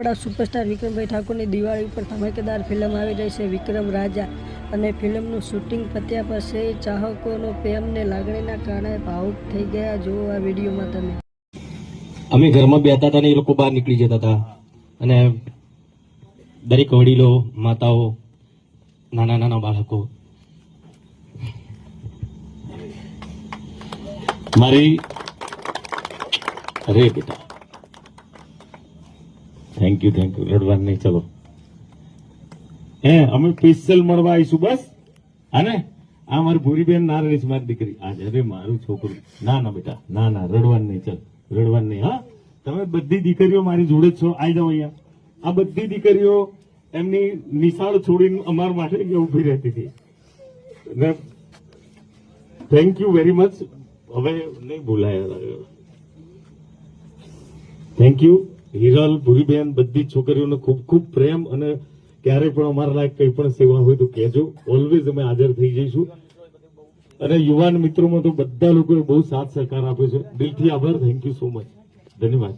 આપણા સુપરસ્ટાર વિક્રમભાઈ ઠાકોરની દિવાળી ઉપર ધમાકેદાર ફિલ્મ આવી રહી છે વિક્રમ રાજા અને ફિલ્મનું શૂટિંગ પત્યા પછી ચાહકોનો પ્રેમને લાગણીના કારણે ભાવુક થઈ ગયા. જુઓ આ વિડીયોમાં તમે. અમે ઘરમાં બેઠા હતા ને એ લોકો બહાર નીકળી જતા હતા અને દરેક વડીલો માતાઓ નાના નાના બાળકો મારી અરે બેટા થેન્ક યુ રડવાનું નહીં. ચલો અમે સ્પેશિયલ મળવા આવીશું બસ. આને આ મારી ભૂરીબેન ના રહીશ મારી દીકરી આજે અરે મારું છોકરું ના બેટા ના રડવાનું નહીં. ચલ રડવાનું નહીં. હા તમે બધી દીકરીઓ મારી જોડે જ છો. આવી જાઓ અહીંયા. આ બધી દીકરીઓ એમની નિશાળ છોડીને અમારા માટે અહીંયા ઉભી રહેતી હતી. Thank you very much. હવે નહીં ભૂલાય. થેન્ક યુ હિરલ ભૂરીબેન બધી છોકરીઓને ખૂબ ખૂબ પ્રેમ અને ક્યારે પણ અમારા લાયક કંઈ પણ સેવા હોય તો કહેજો. ઓલવેઝ અમે હાજર થઈ જઈશું. અને યુવાન મિત્રોમાં તો બધા લોકોએ બહુ સાથ સહકાર આપ્યો છે. દિલથી આભાર. Thank you so much. ધન્યવાદ.